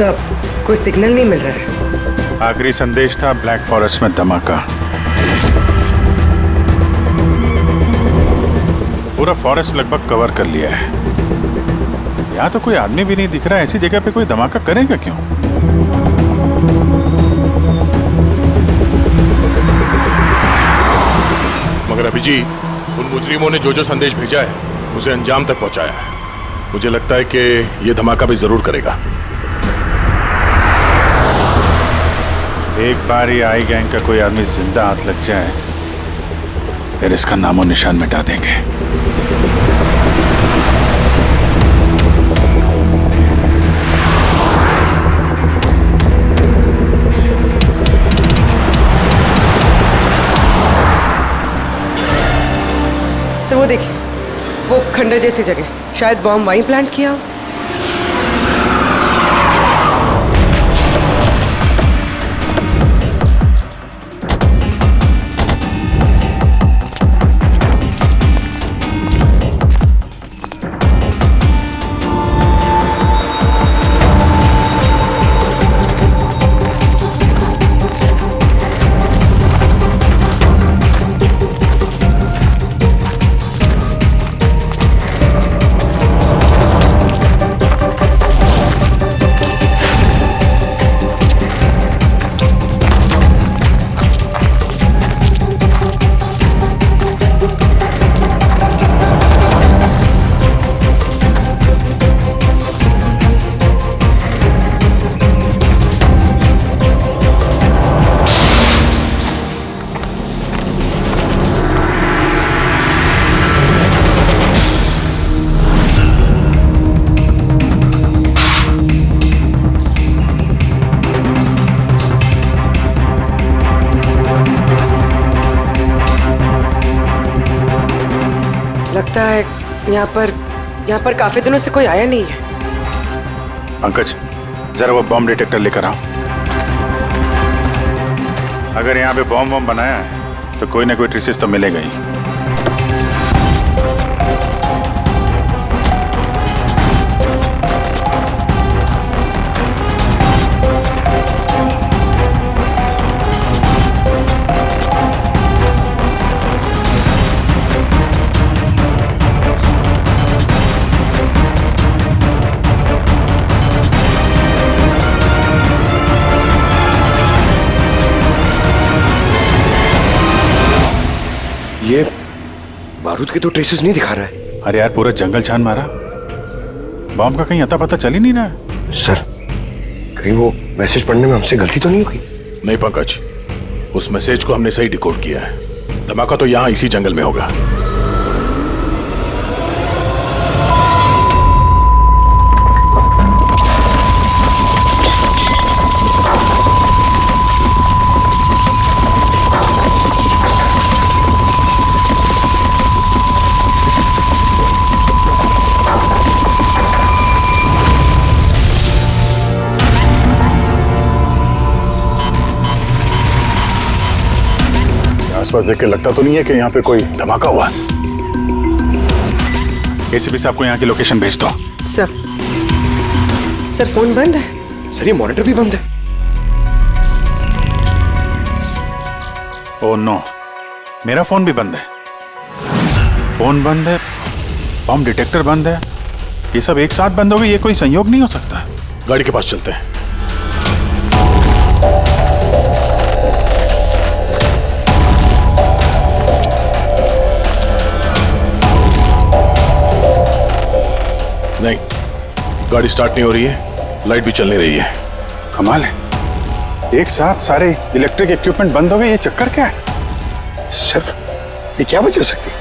Sir, कोई signal नहीं मिल रहा है। आखिरी संदेश था ब्लैक फॉरेस्ट में धमाका। पूरा फॉरेस्ट लगभग कवर कर लिया है। यहाँ तो कोई आदमी भी नहीं दिख रहा है। ऐसी जगह पे कोई धमाका करेगा क्यों? मगर अभिजीत, उन मुजरिमों ने जो जो संदेश भेजा है उसे अंजाम तक पहुंचाया है। मुझे लगता है कि यह धमाका भी जरूर करेगा। एक बार ये आई गैंग का कोई आदमी जिंदा हाथ लग जाए फिर इसका नामो निशान मिटा देंगे। सर वो देखिए, वो खंडर जैसी जगह, शायद बॉम्ब वहीं प्लांट किया हो। लगता है यहाँ पर काफी दिनों से कोई आया नहीं है। पंकज, जरा वो बॉम्ब डिटेक्टर लेकर आओ। अगर यहाँ पे बॉम्ब बनाया है तो कोई ना कोई ट्रेसेस तो मिलेगा ही। ये बारूद के तो ट्रेसेस नहीं दिखा रहा है। अरे यार, पूरा जंगल छान मारा, बॉम्ब का कहीं अता पता चल ही नहीं रहा है। सर, कहीं वो मैसेज पढ़ने में हमसे गलती तो नहीं हुई? नहीं पंकज, उस मैसेज को हमने सही डिकोड किया है। धमाका तो यहाँ इसी जंगल में होगा। आसपास देख के लगता तो नहीं है कि यहाँ पे कोई धमाका हुआ। एसीपी साहब को यहाँ की लोकेशन भेज दो। सर फोन बंद है। सर, ये मॉनिटर भी बंद है। ओह नो, मेरा फोन भी बंद है। फोन बंद है, बॉम्ब डिटेक्टर बंद है, ये सब एक साथ बंद हो गए। ये कोई संयोग नहीं हो सकता। गाड़ी के पास चलते हैं। नहीं, गाड़ी स्टार्ट नहीं हो रही है, लाइट भी चल नहीं रही है। कमाल है, एक साथ सारे इलेक्ट्रिक इक्विपमेंट बंद हो गए। ये चक्कर क्या है? सर, ये क्या वजह हो सकती है?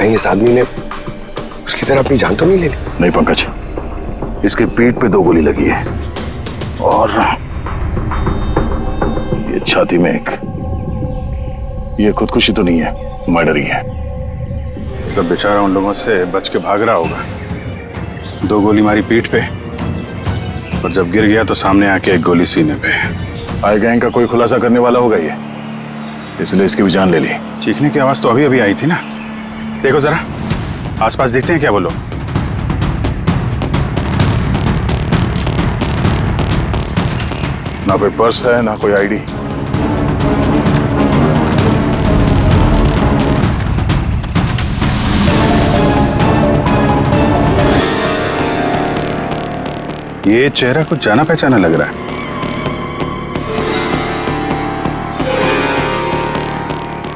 कहीं इस आदमी ने उसकी तरह अपनी जान तो नहीं ले ली? नहीं पंकज, इसके पीठ पे 2 गोली लगी है और ये छाती में एक। ये खुदकुशी तो नहीं है, मर्डर ही है। मतलब बेचारा उन लोगों से बच के भाग रहा होगा। 2 गोली मारी पीठ पे और जब गिर गया तो सामने आके 1 गोली सीने पे। आई गैंग का कोई खुलासा करने वाला होगा ये, इसलिए इसकी भी जान ले ली। चीखने की आवाज तो अभी अभी आई थी ना। देखो जरा आसपास देखते हैं क्या वो लोग। ना कोई पर्स है ना कोई आईडी। ये चेहरा कुछ जाना पहचाना लग रहा है।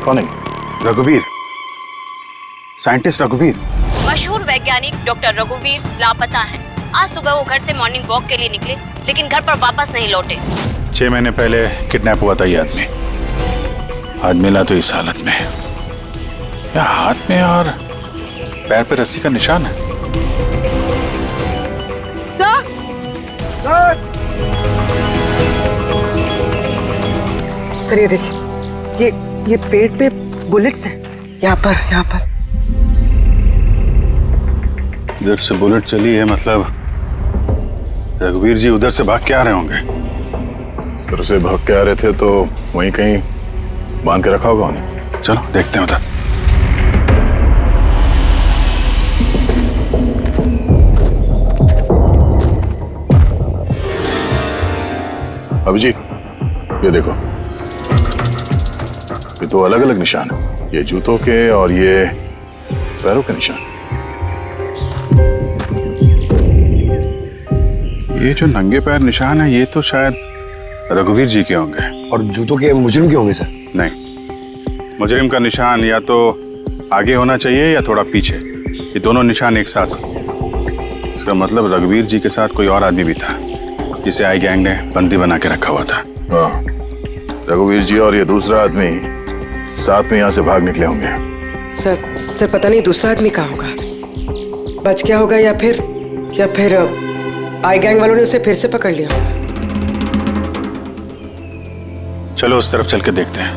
कौन है? रघुवीर, साइंटिस्ट रघुवीर। मशहूर वैज्ञानिक डॉक्टर रघुवीर लापता हैं। आज सुबह वो घर से मॉर्निंग वॉक के लिए निकले, लेकिन घर पर वापस नहीं लौटे। 6 महीने पहले किडनैप हुआ था ये आदमी। आज मिला तो इस हालत में। या हाथ में और पैर पे रस्सी का निशान है। सर ये देखिए, ये पेट पे बुलेट्स हैं। यहाँ पर इधर से बुलेट चली है, मतलब रघुवीर जी उधर से भाग के आ रहे होंगे। इस तरह से भाग के आ रहे थे तो वहीं कहीं बांध के रखा होगा उन्हें। चलो देखते हैं उधर। अभिजीत, ये देखो, ये 2 अलग अलग निशान है। ये जूतों के और ये पैरों के निशान। ये जो नंगे पैर निशान है ये तो शायद रघुवीर जी के होंगे। और जूतों के मुजरिम के होंगे सर? नहीं, मुजरिम का निशान या तो आगे होना चाहिए या थोड़ा पीछे। ये दोनों निशान एक साथ। इसका मतलब रघुवीर जी के साथ कोई और आदमी भी था जिसे आई गैंग ने बंदी बना के रखा हुआ था। हाँ, रघुवीर जी और ये दूसरा आदमी साथ में यहाँ से भाग निकले होंगे। सर पता नहीं दूसरा आदमी कहाँ होगा। बच गया होगा या फिर आई गैंग वालों ने उसे फिर से पकड़ लिया। चलो उस तरफ चल के देखते हैं,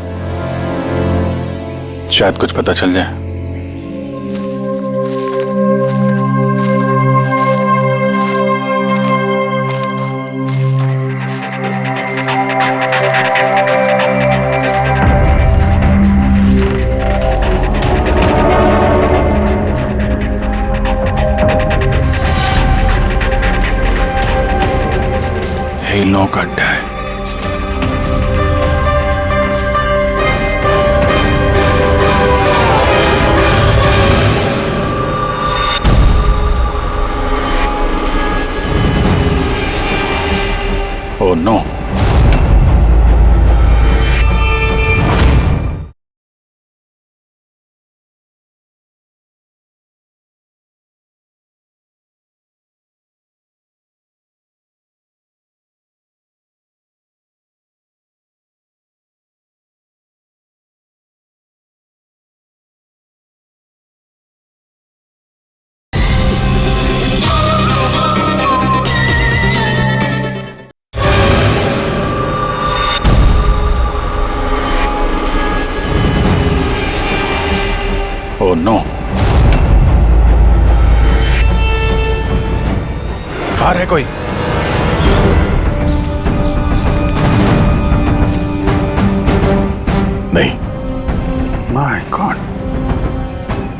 शायद कुछ पता चल जाए। हिलों का अड्डा है। ओह नो, ओह नो, बाहर है कोई? नहीं। माय गॉड,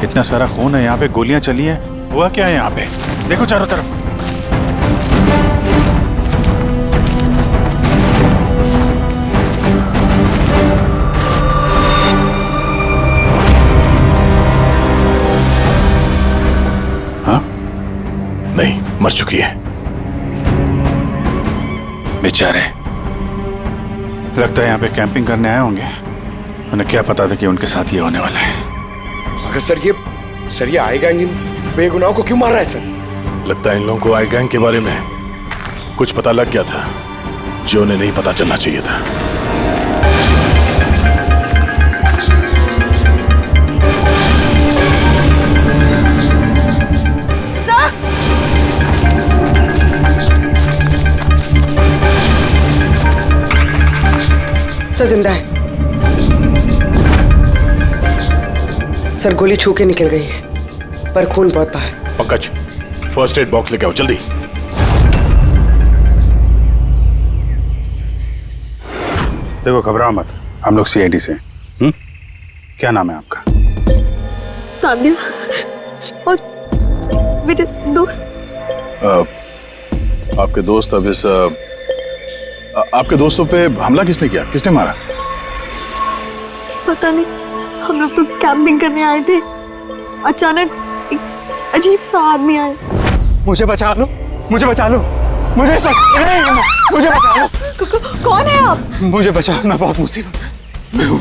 इतना सारा खून है यहाँ पे, गोलियां चली हैं। हुआ क्या है यहाँ पे? देखो चारों तरफ। हाँ, नहीं, मर चुकी है। बेचारे, लगता है यहाँ पे कैंपिंग करने आए होंगे। उन्हें क्या पता था कि उनके साथ ये होने वाला है। मगर सर ये आई गैंग इन बेगुनाहों को क्यों मार रहा है सर? लगता है इन लोगों को आई गैंग के बारे में कुछ पता लग गया था जो उन्हें नहीं पता चलना चाहिए था। सर गोली छू के निकल गई है पर खून बहुत बहा है। पंकज, फर्स्ट एड बॉक्स लेके आओ जल्दी। देखो घबराओ मत, हम लोग सीआईडी से हैं। क्या नाम है आपका? तान्या और मेरे दोस्त। आपके दोस्त अब इस आपके दोस्तों पे हमला किसने किया, किसने मारा? पता नहीं, हम लोग तो कैंपिंग करने आए थे, अचानक एक अजीब सा आदमी आया। मुझे बचा लो, मुझे बचा लो, मुझे बचा लो। कौन है आप? मुझे बचाओ, मैं बहुत मुसीबत में हूँ।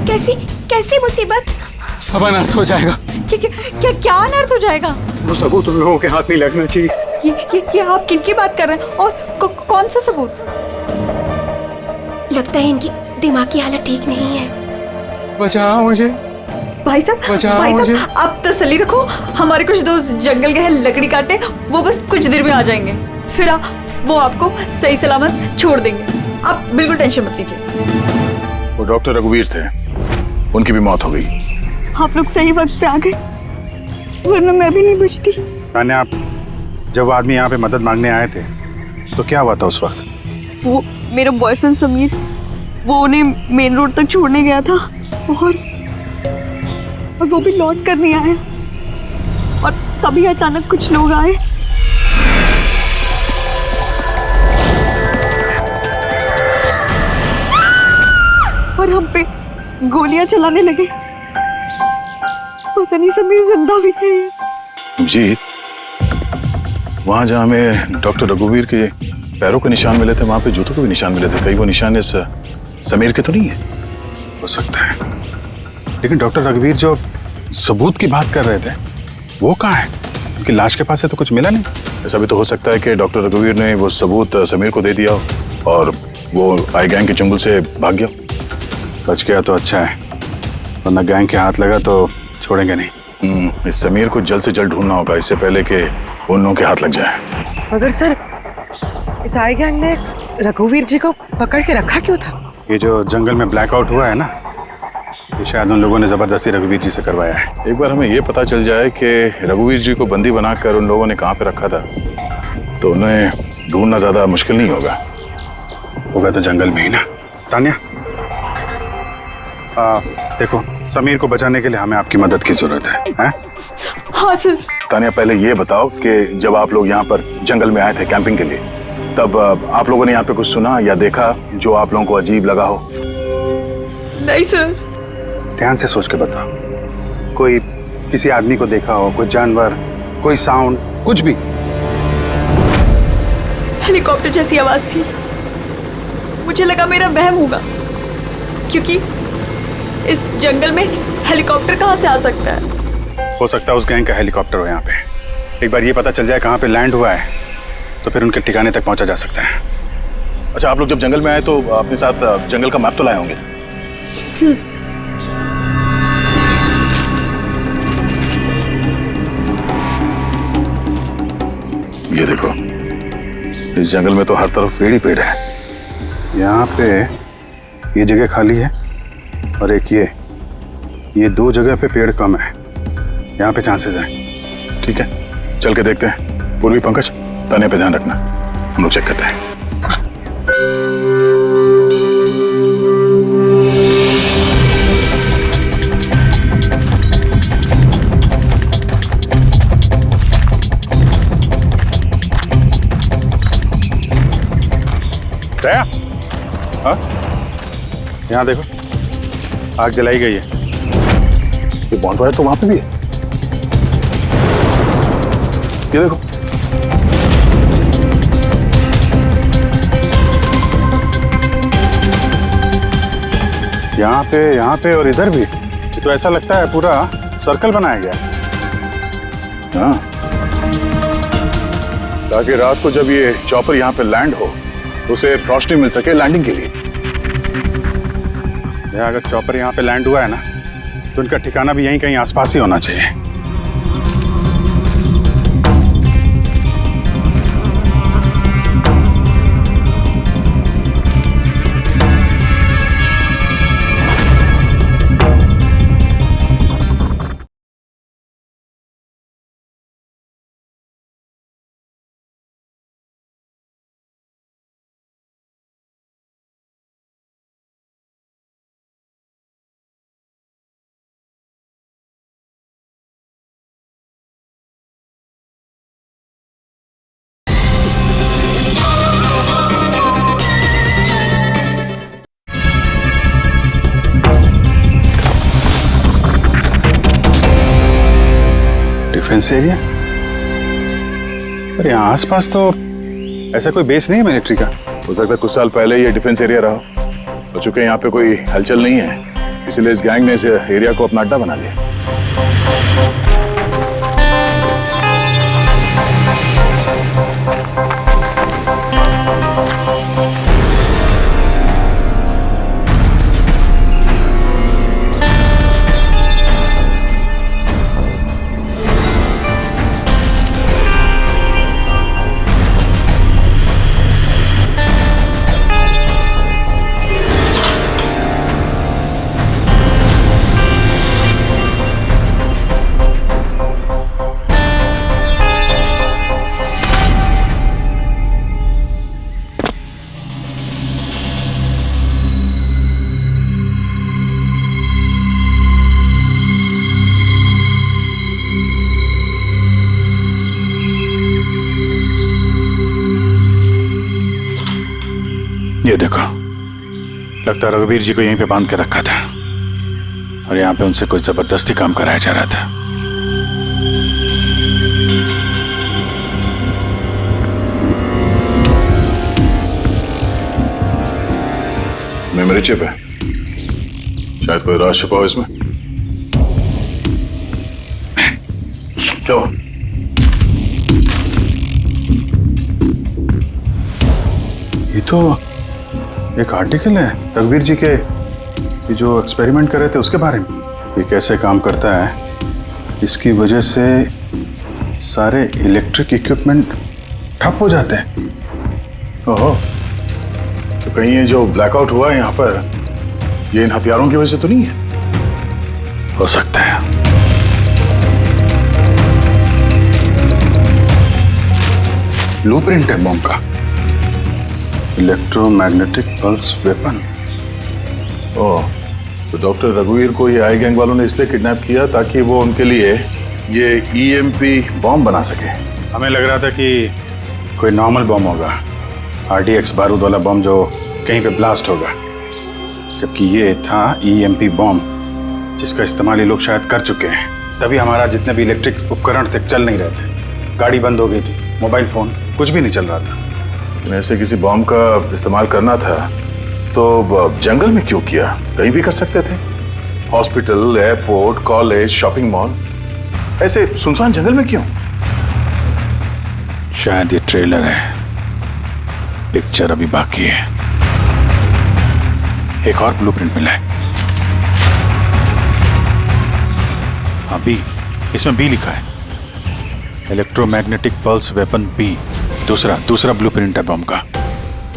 कैसी मुसीबत? सब अनर्थ हो जाएगा। क्या अनर्थ हो जाएगा? वो सबूत उन लोगों के हाथ नहीं लगना चाहिए। ये आप किनकी बात कर रहे हैं और कौन सा सबूत? लगता है इनकी दिमागी हालत ठीक नहीं है। बचाओ मुझे। भाई साहब आप तसल्ली रखो, हमारे कुछ दोस्त जंगल गए हैं लकड़ी काटने, वो बस कुछ देर में आ जाएंगे, फिर वो आपको सही सलामत छोड़ देंगे, आप बिल्कुल टेंशन मत लीजिए। वो डॉक्टर रघुवीर थे, उनकी भी मौत हो गई। आप लोग सही वक्त पे आ गए, वरना मैं भी नहीं बचती। तान्या, आप जब आदमी यहाँ पे मदद मांगने आए थे तो क्या हुआ था उस वक्त? वो मेरा बॉयफ्रेंड समीर, वो उन्हें मेन रोड तक छोड़ने गया था और वो भी लौट कर नहीं आया, और तभी अचानक कुछ लोग आए। और हम पे गोलियां चलाने लगे। पता नहीं समीर जिंदा भी है। जी, वहां जहां हमें डॉक्टर रघुवीर के पैरों के निशान मिले थे, वहां पे जूतों के भी निशान मिले थे। कहीं वो निशान इस समीर के तो नहीं है? हो सकता है, लेकिन डॉक्टर रघुवीर जो सबूत की बात कर रहे थे वो कहाँ है? उनकी लाश के पास है तो कुछ मिला नहीं। ऐसा भी तो हो सकता है कि डॉक्टर रघुवीर ने वो सबूत समीर को दे दिया हो और वो आई गैंग के चंगुल से भाग गया। बच गया तो अच्छा है, वरना गैंग के हाथ लगा तो छोड़ेंगे नहीं। इस समीर को जल्द से जल्द ढूंढना होगा, इससे पहले कि उन लोगों के हाथ लग जाए। मगर सर, इस आई गैंग ने रघुवीर जी को पकड़ के रखा क्यों था? ये जो जंगल में ब्लैकआउट हुआ है ना, ये शायद उन लोगों ने जबरदस्ती रघुवीर जी से करवाया है। एक बार हमें ये पता चल जाए कि रघुवीर जी को बंदी बनाकर उन लोगों ने कहाँ पे रखा था, तो उन्हें ढूंढना ज्यादा मुश्किल नहीं होगा। होगा तो जंगल में ही ना। तान्या, देखो, समीर को बचाने के लिए हमें आपकी मदद की जरूरत है? हाँ सर। तान्या, पहले ये बताओ कि जब आप लोग यहाँ पर जंगल में आए थे कैंपिंग के लिए, तब आप लोगों ने यहाँ पे कुछ सुना या देखा जो आप लोगों को अजीब लगा हो? नहीं सर। ध्यान से सोच के बताओ। कोई किसी आदमी को देखा हो, कोई जानवर, कोई साउंड, कुछ भी? हेलीकॉप्टर जैसी आवाज थी, मुझे लगा मेरा वहम होगा, क्योंकि इस जंगल में हेलीकॉप्टर कहाँ से आ सकता है? हो सकता है उस गैंग का हेलीकॉप्टर हो यहाँ पे। एक बार ये पता चल जाए कहाँ पे लैंड हुआ है तो फिर उनके ठिकाने तक पहुँचा जा सकता है। अच्छा, आप लोग जब जंगल में आए तो अपने साथ जंगल का मैप तो लाए होंगे? ये देखो, इस जंगल में तो हर तरफ पेड़ ही पेड़ है। यहाँ पे ये जगह खाली है और एक ये दो जगह पे पेड़ कम है, यहाँ पे चांसेस हैं। ठीक है, चल के देखते हैं। पूर्वी, पंकज, तान्या पे ध्यान रखना, हम लोग चेक करते हैं। दया, हाँ, यहाँ देखो, आग जलाई गई है। ये बॉन्डफायर तो वहां पे भी है। ये देखो, यहाँ पे और इधर भी। ये तो ऐसा लगता है पूरा सर्कल बनाया गया है। हाँ, ताकि रात को जब ये चॉपर यहाँ पे लैंड हो, उसे रोशनी मिल सके लैंडिंग के लिए। अगर चॉपर यहाँ पे लैंड हुआ है ना, तो उनका ठिकाना भी यहीं कहीं आसपास ही होना चाहिए। Defence area? अरे यहाँ आसपास तो ऐसा कोई बेस नहीं है मिलिट्री का। हो सकता है कुछ साल पहले ये डिफेंस एरिया रहा हो। और चूंकि यहाँ पे कोई हलचल नहीं है, इसलिए इस गैंग ने इस एरिया को अपना अड्डा बना लिया। ये देखो, लगता है रघुवीर जी को यहीं पे बांध के रखा था और यहाँ पे उनसे कोई जबरदस्ती काम कराया जा रहा था। मेमोरी चिप है, शायद कोई राज छुपा हो इसमें। क्या हुआ? ये तो एक आर्टिकल है रघुवीर जी के, ये जो एक्सपेरिमेंट कर रहे थे उसके बारे में। ये कैसे काम करता है, इसकी वजह से सारे इलेक्ट्रिक इक्विपमेंट ठप हो जाते हैं। ओहो, तो कहीं ये जो ब्लैकआउट हुआ है यहाँ पर, ये इन हथियारों की वजह से तो नहीं है? हो सकता है। ब्लूप्रिंट है बॉम्ब का, इलेक्ट्रोमैग्नेटिक पल्स वेपन। ओह, तो डॉक्टर रघुवीर को ये आई गैंग वालों ने इसलिए किडनैप किया ताकि वो उनके लिए ये EMP बॉम्ब बना सके। हमें लग रहा था कि कोई नॉर्मल बॉम्ब होगा, RDX बारूद वाला बॉम्ब जो कहीं पे ब्लास्ट होगा, जबकि ये था EMP बॉम्ब जिसका इस्तेमाल ये लोग शायद कर चुके हैं। तभी हमारा जितने भी इलेक्ट्रिक उपकरण थे चल नहीं रहे थे, गाड़ी बंद हो गई थी, मोबाइल फोन कुछ भी नहीं चल रहा था। ऐसे किसी बॉम्ब का इस्तेमाल करना था तो जंगल में क्यों किया? कहीं भी कर सकते थे, hospital, airport, college, shopping mall, ऐसे सुनसान जंगल में क्यों? शायद ये ट्रेलर है, पिक्चर अभी बाकी है। एक और ब्लूप्रिंट मिला है, हाँ बी, इसमें बी लिखा है, इलेक्ट्रोमैग्नेटिक पल्स वेपन बी। दूसरा ब्लूप्रिंट है बम का।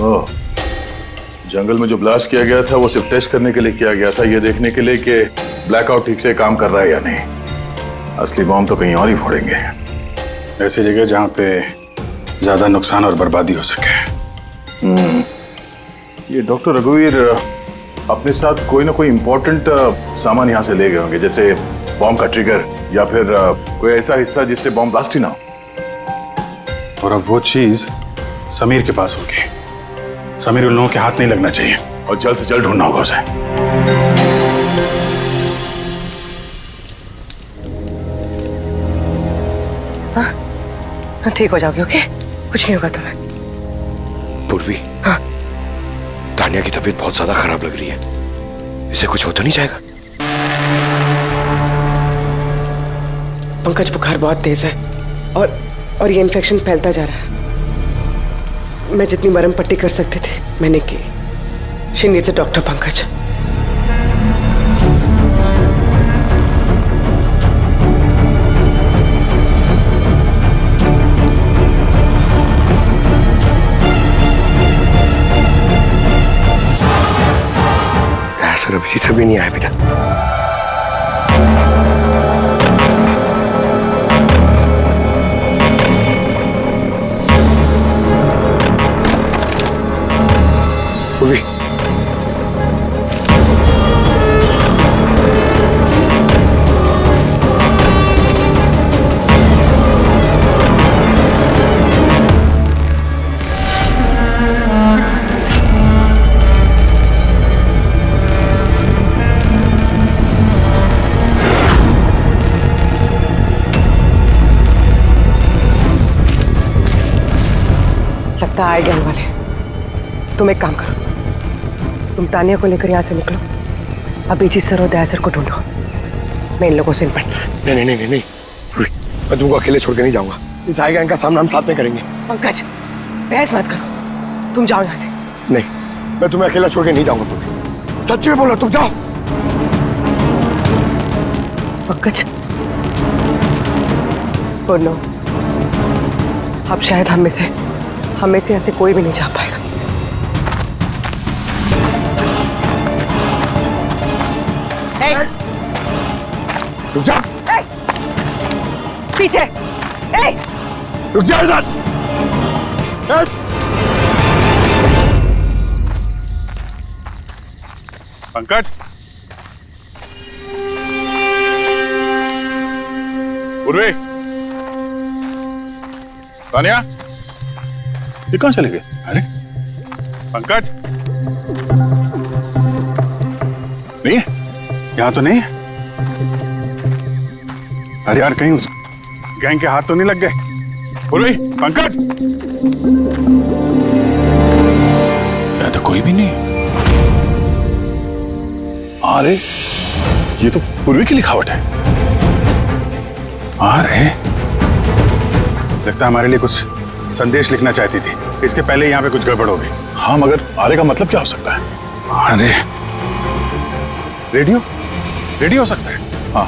ओह, जंगल में जो ब्लास्ट किया गया था वो सिर्फ टेस्ट करने के लिए किया गया था, ये देखने के लिए कि ब्लैकआउट ठीक से काम कर रहा है या नहीं। असली बॉम्ब तो कहीं और ही फोड़ेंगे, ऐसी जगह जहां पे ज्यादा नुकसान और बर्बादी हो सके। ये डॉक्टर रघुवीर अपने साथ कोई ना कोई इम्पोर्टेंट सामान यहाँ से ले गए होंगे, जैसे बॉम्ब का ट्रिगर या फिर कोई ऐसा हिस्सा जिससे बॉम्ब ब्लास्ट ही ना हो। और अब वो चीज समीर के पास होगी। समीर उन लोगों के हाथ नहीं लगना चाहिए और जल्द से जल्द ढूंढना होगा उसे। हाँ, ठीक हो जाओगे, ओके? कुछ नहीं होगा तुम्हें। पूर्वी, हाँ, तानिया की तबीयत बहुत ज्यादा खराब लग रही है, इसे कुछ हो तो नहीं जाएगा? पंकज, बुखार बहुत तेज है और ये इन्फेक्शन फैलता जा रहा है। मैं जितनी मरहम पट्टी कर सकती थी मैंने की। She needs a doctor, Pankaj. Sir अभी से भी नहीं आया बेटा। पूर्वी, लगता है आए गैंग वाले। तुम एक काम करो, तुम तानिया को लेकर यहाँ से निकलो, अभी जी सर और दया सर को ढूंढो, मैं इन लोगों से निपटना। नहीं नहीं नहीं नहीं, मैं तुमको अकेले छोड़ के नहीं जाऊंगा। इस आई गैंग का सामना हम साथ में करेंगे। पंकज बहस मत करो, तुम जाओ यहाँ से। नहीं, मैं तुम्हें अकेला छोड़ के नहीं जाऊंगा। तुम्हें सच्ची में बोलो, तुम जाओ। पंकज और नो, अब शायद हम में से ऐसे कोई भी नहीं जा पाएगा। रुक जा, पीछे रुक जा इधर। पंकज, उर्वे, तानिया, ये कहाँ चले गए? अरे पंकज, नहीं है, यहाँ तो नहीं है। अरे यार, कहीं उस गैंग के हाथ तो नहीं लग गए? उर्वे, पंकज, यहाँ तो कोई भी नहीं। अरे ये तो पूर्वी की लिखावट है। अरे लगता है हमारे लिए कुछ संदेश लिखना चाहती थी, इसके पहले यहाँ पे कुछ गड़बड़ हो गई। हाँ, मगर आरे का मतलब क्या हो सकता है? अरे रेडियो हो सकता है। हाँ,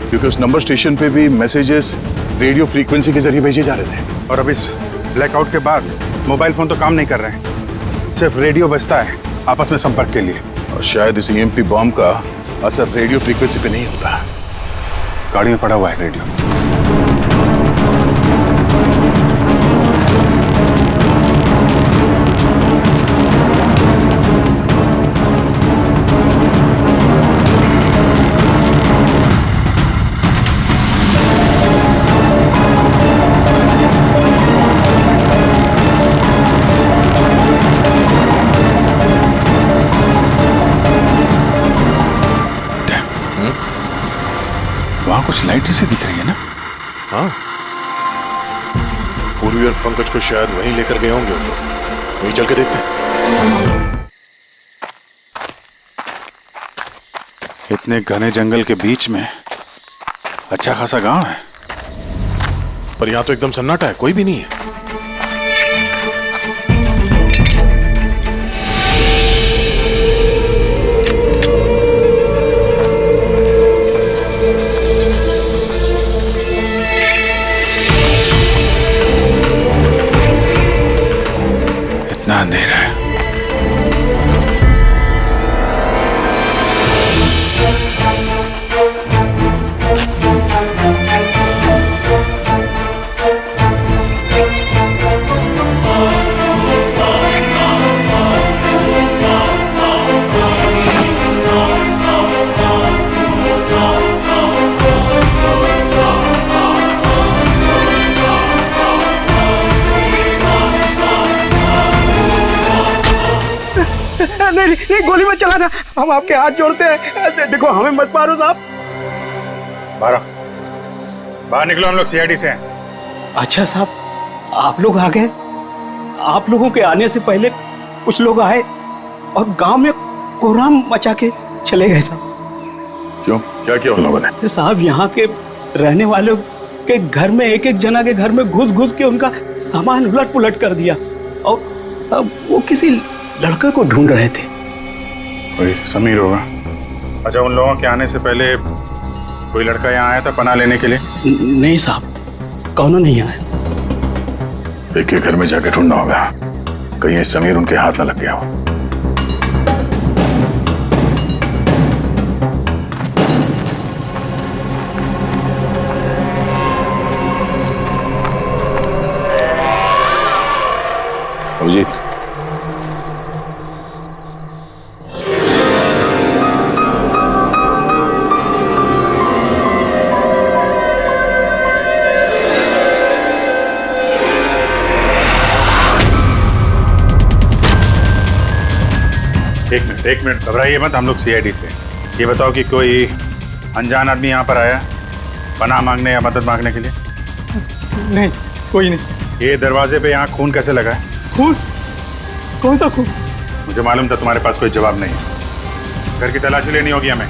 क्योंकि उस नंबर स्टेशन पे भी मैसेजेस रेडियो फ्रीक्वेंसी के जरिए भेजे जा रहे थे। और अब इस ब्लैकआउट के बाद मोबाइल फोन तो काम नहीं कर रहे हैं, सिर्फ रेडियो बजता है आपस में संपर्क के लिए। और शायद इस ईएमपी बॉम्ब का असर रेडियो फ्रीक्वेंसी पे नहीं होता। गाड़ी में पड़ा हुआ है रेडियो। वहाँ कुछ लाइट से दिख रही है ना? हाँ, पूर्वी और पंकज को शायद वहीं लेकर गए होंगे उन लोग। वहीं चल के देखते हैं। इतने घने जंगल के बीच में अच्छा खासा गांव है, पर यहाँ तो एकदम सन्नाटा है, कोई भी नहीं है। इतना अंधेरा है। नहीं, गोली मत चलाना, हम आपके हाथ जोड़ते हैं। देखो, हमें मत मारो साहब। बाहर निकलो, हम लोग सीआईडी से हैं। अच्छा साहब, आप लोग आ गए। आप लोगों के आने से पहले कुछ लोग आए और गांव में कोहराम मचा के चले गए साहब। क्यों, क्या किया उन लोगों ने? साहब, यहाँ के रहने वालों के घर में एक एक जना के घर में घुस के उनका सामान उलट पुलट कर दिया, और अब वो किसी लड़के को ढूंढ रहे थे। कोई समीर होगा। अच्छा, उन लोगों के आने से पहले कोई लड़का यहाँ आया था पनाह लेने के लिए? नहीं साहब, कौन नहीं आया। एक के घर में जाके ढूंढना होगा, कहीं ये समीर उनके हाथ न लग गया हो। जी, एक मिनट घबराइए मत, हम लोग सीआईडी से। ये बताओ कि कोई अनजान आदमी यहाँ पर आया पनाह मांगने या मदद मांगने के लिए? नहीं, कोई नहीं। ये दरवाजे पे यहाँ खून कैसे लगा है? खून? कौन सा खून? मुझे मालूम था तुम्हारे पास कोई जवाब नहीं है। घर की तलाशी लेनी होगी हमें।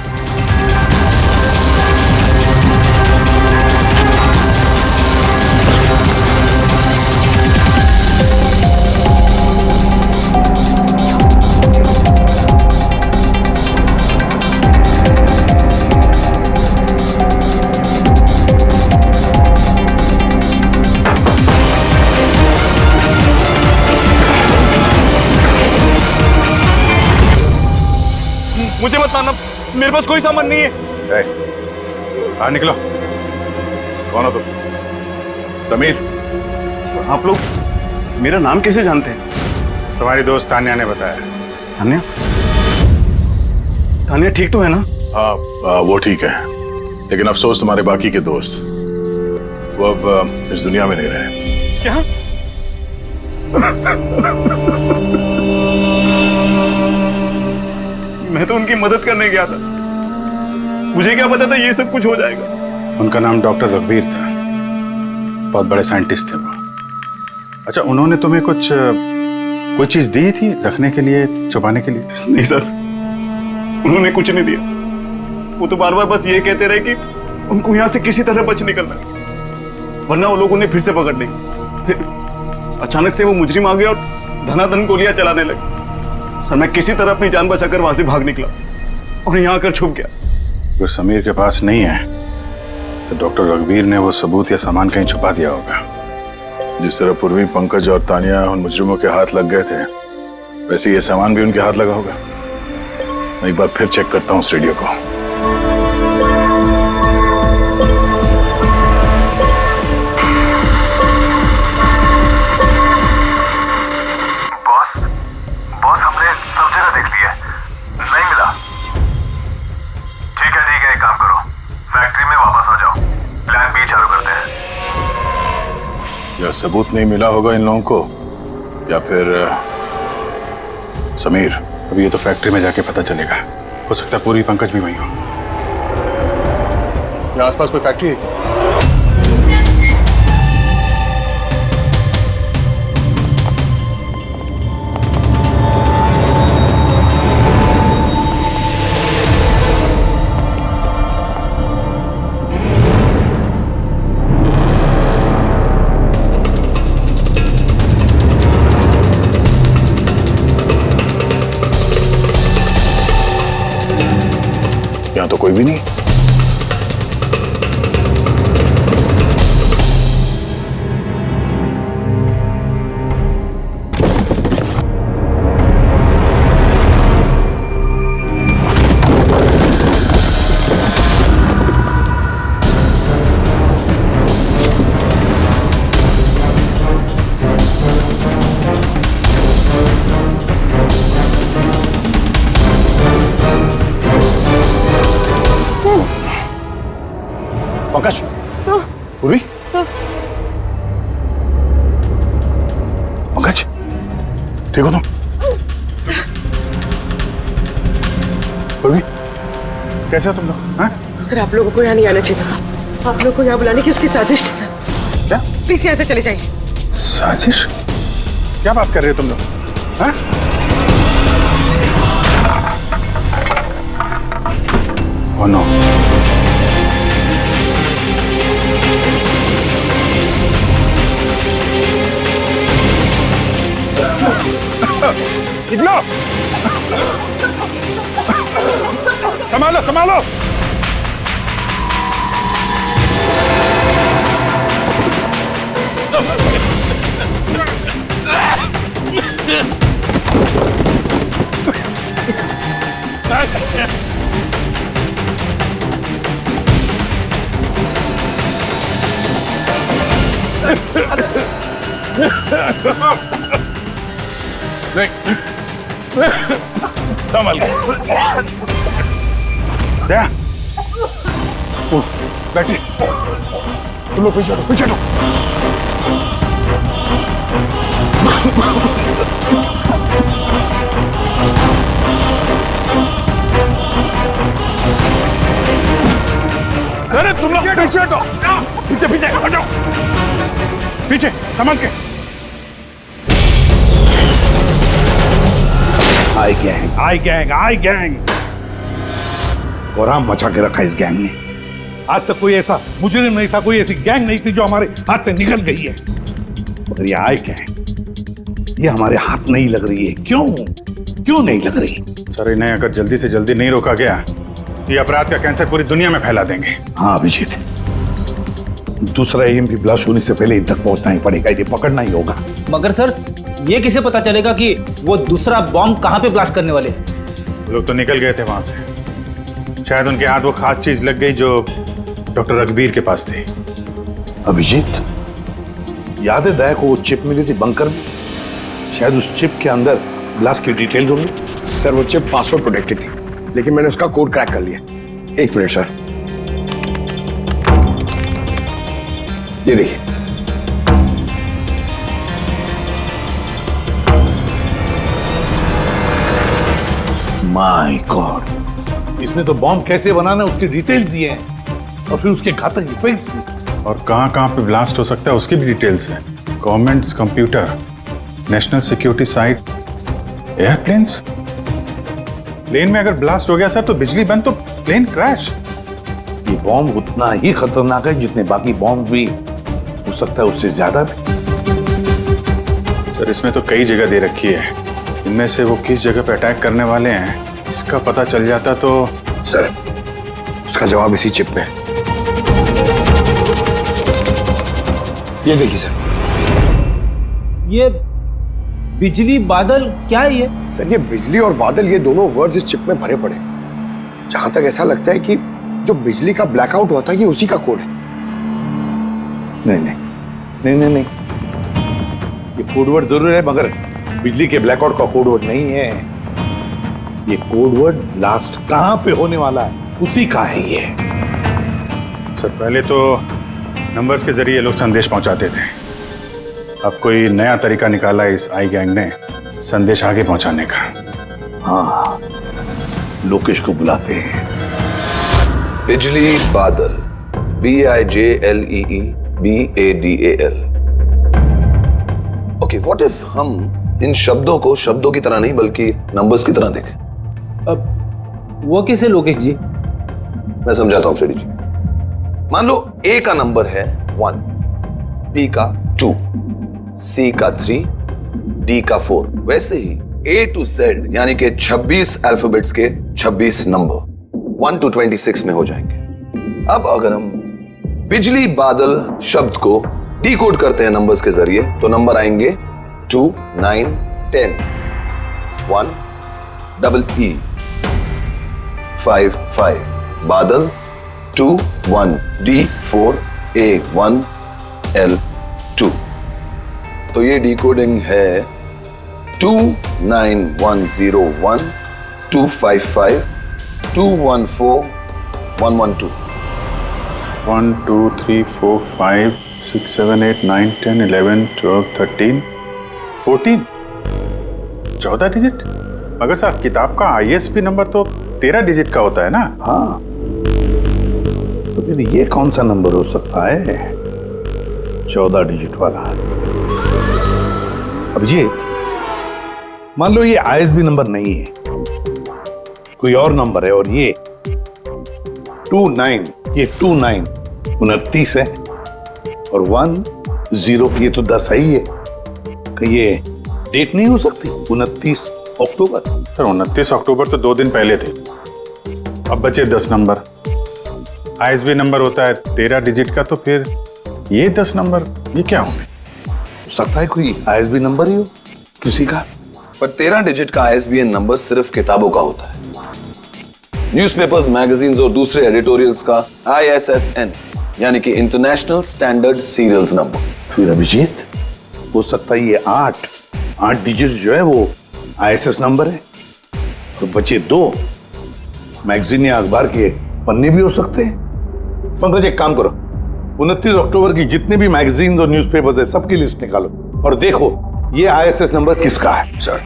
मुझे मत मारना, मेरे पास कोई सामान नहीं है। बाहर निकलो। कौन हो तुम? समीर? आप लोग मेरा नाम कैसे जानते हैं? तुम्हारी दोस्त तानिया ने बताया। तानिया? तानिया ठीक तो है ना? हाँ, वो ठीक है, लेकिन अफसोस तुम्हारे बाकी के दोस्त वो अब इस दुनिया में नहीं रहे। क्या? मैं तो उनकी मदद करने गया था, मुझे क्या पता था ये सब कुछ हो जाएगा। उनका नाम डॉक्टर रघुवीर था, बहुत बड़े साइंटिस्ट थे वो। अच्छा, उन्होंने तुम्हें कोई चीज दी थी रखने के लिए, छुपाने के लिए? नहीं सर, उन्होंने कुछ नहीं दिया। वो तो बार बार बस ये कहते रहे कि उनको यहाँ से किसी तरह बच निकलना है, वरना वो लोग उन्हें फिर से पकड़ लेंगे। फिर अचानक से वो मुजरिम आ गया और धनाधन गोलियां चलाने लगे। सर, मैं किसी तरह अपनी जान बचाकर वहां से भाग निकला और यहाँ आकर छुप गया। अगर समीर के पास नहीं है तो डॉक्टर रघुवीर ने वो सबूत या सामान कहीं छुपा दिया होगा। जिस तरह पूर्वी, पंकज और तानिया उन मुजरिमों के हाथ लग गए थे, वैसे ये सामान भी उनके हाथ लगा होगा। मैं एक बार फिर चेक करता हूँ उस रेडियो को। बॉस, हमने सब जगह देख लिया, नहीं मिला। ठीक है, एक काम करो, फैक्ट्री में वापस आ जाओ, प्लान बी चालू करते हैं। या सबूत नहीं मिला होगा इन लोगों को, या फिर समीर। अभी ये तो फैक्ट्री में जाके पता चलेगा। हो सकता है पूरी, पंकज भी वहीं हो। यहाँ आसपास कोई फैक्ट्री है? यहाँ तो कोई भी नहीं। पंकज, पूर्वी, पंकज, ठीक हो तुम? पूर्वी, कैसे हो तुम लोग? सर, आप लोगों को यहाँ नहीं आना चाहिए था। आप लोगों को यहाँ बुलाने की उसकी साजिश थी। क्या? प्लीज यहाँ से चले जाइए। साजिश? क्या बात कर रहे हो तुम लोग? Oh no. निकलो! संभालो, संभालो! संभल क्या? बैठिए, तुम लोग पीछे हटो, पीछे हटो। अरे तुम लोग पीछे हटो, पीछे पीछे हटो, पीछे संभाल के। आई गैंग कोराम मचा के रखा इस गैंग ने। आज तक कोई ऐसा मुजरिम नहीं था, कोई ऐसी गैंग नहीं थी जो हमारे हाथ से निकल गई है। मगर ये आई गैंग, ये हमारे हाथ नहीं लग रही है। क्यों नहीं लग रही? सर, इन्हें अगर जल्दी से जल्दी नहीं रोका गया तो ये अपराध का कैंसर पूरी दुनिया में फैला देंगे। हाँ अभिजीत, दूसरा EMP ब्लास्ट होने से पहले इन तक पहुंचना ही पड़ेगा, इन्हें पकड़ना ही होगा। मगर सर, ये किसे पता चलेगा कि वो दूसरा बॉम्ब कहाँ पे ब्लास्ट करने वाले हैं? लोग तो निकल गए थे वहां से, शायद उनके हाथ वो खास चीज लग गई जो डॉक्टर रघुवीर के पास थी। अभिजीत, याद है दया को वो चिप मिली थी बंकर में? शायद उस चिप के अंदर ब्लास्ट की डिटेल्स होंगी। सर वो चिप पासवर्ड प्रोटेक्टेड थी, लेकिन मैंने उसका कोड क्रैक कर लिया। एक मिनट सर, ये देखिए। माय गॉड, इसमें तो बॉम्ब कैसे बनाना है उसकी डिटेल्स दिए हैं और फिर उसके घातक इफेक्ट्स भी। और कहां पे ब्लास्ट हो सकता है उसकी भी डिटेल्स है। Government computer, national security site, airplanes. Plane में अगर ब्लास्ट हो गया सर तो बिजली बंद तो प्लेन क्रैश। ये बॉम्ब उतना ही खतरनाक है जितने बाकी बॉम्ब भी हो सकता है, उससे ज्यादा भी। सर, इसमें तो कई जगह दे रखी है, इनमें से वो किस जगह पे अटैक करने वाले हैं इसका पता चल जाता तो। सर, उसका जवाब इसी चिप में है। ये देखिए सर, ये बिजली बादल क्या है ये? सर ये बिजली और बादल, ये दोनों वर्ड्स इस चिप में भरे पड़े। जहां तक ऐसा लगता है कि जो बिजली का ब्लैकआउट होता है ये उसी का कोड है। नहीं, ये कोडवर्ड जरूर है मगर बिजली के ब्लैकआउट का कोडवर्ड नहीं है। ये कोडवर्ड ब्लास्ट कहां पे होने वाला है उसी का है ये। सर, पहले तो नंबर्स के जरिए लोग संदेश पहुंचाते थे, अब कोई नया तरीका निकाला है इस आई गैंग ने संदेश आगे पहुंचाने का। हाँ, लोकेश को बुलाते हैं। बिजली बादल, BIJLEE BADAL। Okay, what if हम इन शब्दों को शब्दों की तरह नहीं बल्कि नंबर्स की तरह देखें? अब वो कैसे लोकेश जी? मैं समझाता हूं फ्रेडी जी। मान लो A का नंबर है 1, B का 2, C का 3, D का 4। वैसे ही A to Z यानी कि 26 अल्फाबेट्स के 26 नंबर 1 to 26 में हो जाएंगे। अब अगर हम बिजली बादल शब्द को डिकोड करते हैं नंबर्स के जरिए तो नंबर आएंगे 2, 9, 10, 1, EE, 5, 5, बादल 2, 1, D, 4, A, 1, L, 2। तो ये डिकोडिंग है 29101 255 214 112। 1 2 3 4 5 6 7 8 9 10 11 12 13 14 14 डिजिट। मगर साहब, किताब का ISB नंबर तो 13 डिजिट का होता है ना? हाँ, तो फिर ये कौन सा नंबर हो सकता है 14 डिजिट वाला? अभिजीत, मान लो ये ISB नंबर नहीं है, कोई और नंबर है और ये 29, ये 29 29 है और 10 ये तो 10 है ही है। कि ये डेट नहीं हो सकती 29 अक्टूबर? सर, 29 अक्टूबर तो 2 दिन पहले थे, अब बचे 10 नंबर। ISB नंबर होता है 13 डिजिट का, तो फिर ये 10 नंबर ये क्या होंगे? सकता है कोई ISB नंबर ही हो किसी का। पर 13 डिजिट का ISBN नंबर सिर्फ किताबों का होता है। न्यूज़पेपर्स, मैगजीन्स और दूसरे एडिटोरियल्स का ISSN यानी कि इंटरनेशनल स्टैंडर्ड सीरियल्स नंबर। फिर अभिजीत, हो सकता है ये 8 डिजिट जो है वो ISS नंबर है, तो बचे 2 मैगजीन या अखबार के पन्ने भी हो सकते हैं। पंकज, एक काम करो, 29 अक्टूबर की जितने भी मैगजीन और न्यूज़पेपर्स है सबकी लिस्ट निकालो और देखो ये ISS नंबर किसका है। सर,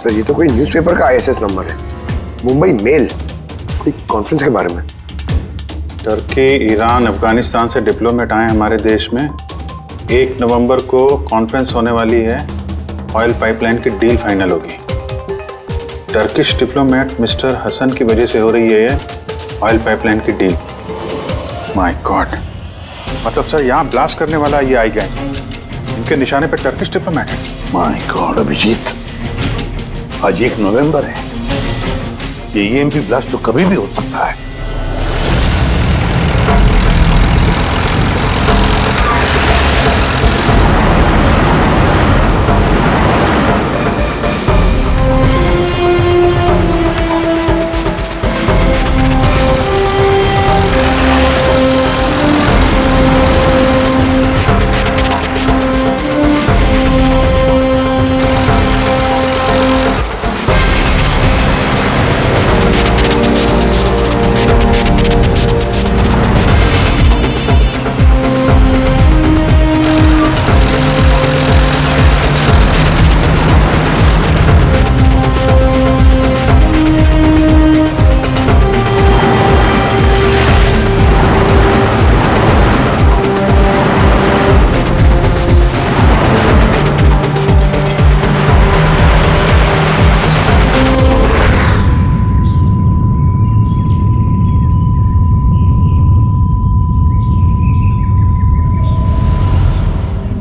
सर ये तो कोई न्यूज़पेपर का ISS नंबर है, मुंबई मेल, कोई कॉन्फ्रेंस के बारे में। टर्की, ईरान, अफगानिस्तान से डिप्लोमेट आए हमारे देश में। 1 नवंबर को कॉन्फ्रेंस होने वाली है, ऑयल पाइपलाइन की डील फाइनल होगी। टर्किश डिप्लोमेट मिस्टर हसन की वजह से हो रही है ये ऑयल पाइपलाइन की डील। माय गॉड, मतलब सर यहाँ ब्लास्ट करने वाला ये आई गैंग, इनके निशाने पे टर्किश डिप्लोमेट है। माय गॉड अभिजीत, आज 1 नवंबर है, ये EMP ब्लास्ट तो कभी भी हो सकता है।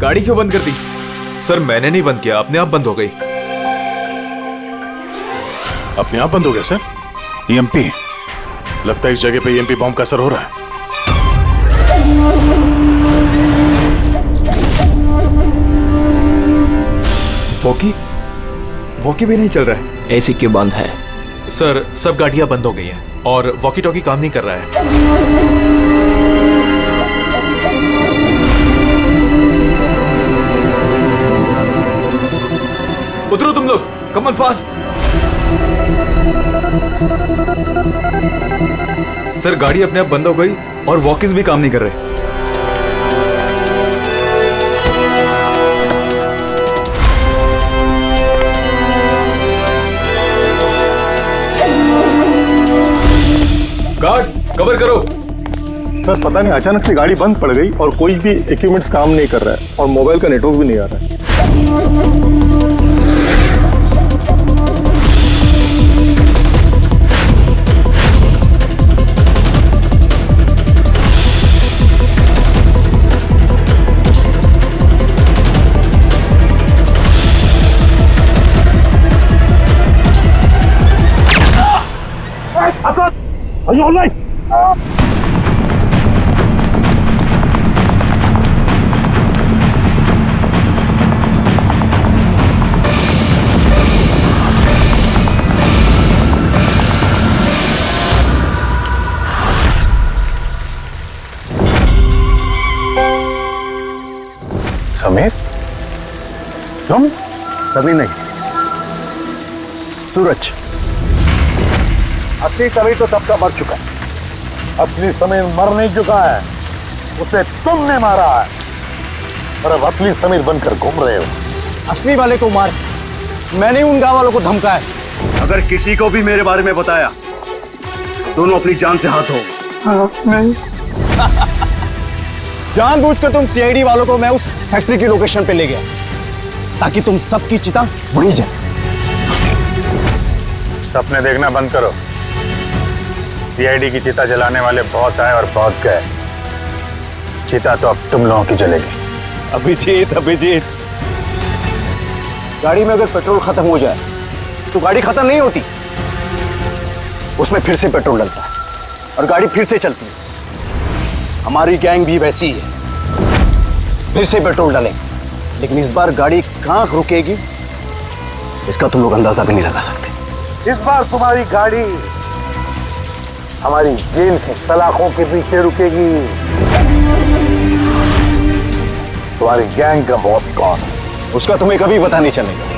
गाड़ी क्यों बंद कर दी? सर मैंने नहीं बंद किया, अपने आप बंद हो गई। अपने आप बंद हो गया सर? EMP लगता है इस जगह पे EMP बॉम्ब का असर हो रहा है। वॉकी भी नहीं चल रहा है। AC क्यों बंद है? सर सब गाड़ियां बंद हो गई हैं और वॉकी टॉकी काम नहीं कर रहा है। उतरो तुम लोग, कम ऑन फास्ट। सर गाड़ी अपने आप बंद हो गई और वॉकिस भी काम नहीं कर रहे। गार्ड्स कवर करो। सर पता नहीं अचानक से गाड़ी बंद पड़ गई और कोई भी इक्विपमेंट्स काम नहीं कर रहा है और मोबाइल का नेटवर्क भी नहीं आ रहा है। Are you all right? Sameer, तुम? समीर नहीं, सूरज। असली समीर तो सबका मर चुका है। असली समीर मर नहीं चुका है, उसे तुमने मारा है और अब असली समीर बनकर घूम रहे हो। असली वाले को मार, मैंने उन गांव वालों को धमकाया। अगर किसी को भी मेरे बारे में बताया दोनों अपनी जान से हाथ धो। नहीं। जानबूझकर तुम CID वालों को मैं उस फैक्ट्री की लोकेशन पे ले गया ताकि तुम सबकी चिता वहीं जाए। सपने देखना बंद करो। CID की चिता जलाने वाले बहुत आए और बहुत गए। चिता तो अब तुम लोगों की जलेगी। अभिजीत, गाड़ी में अगर पेट्रोल खत्म हो जाए तो गाड़ी खत्म नहीं होती, उसमें फिर से पेट्रोल डलता है और गाड़ी फिर से चलती है। हमारी गैंग भी वैसी ही है, फिर से पेट्रोल डालेंगे, लेकिन इस बार गाड़ी कहां रुकेगी इसका तुम लोग अंदाजा भी नहीं लगा सकते। इस बार तुम्हारी गाड़ी हमारी जेल की सलाखों के पीछे रुकेगी। तुम्हारी गैंग का बॉस कौन है? उसका तुम्हें कभी पता नहीं चलेगा।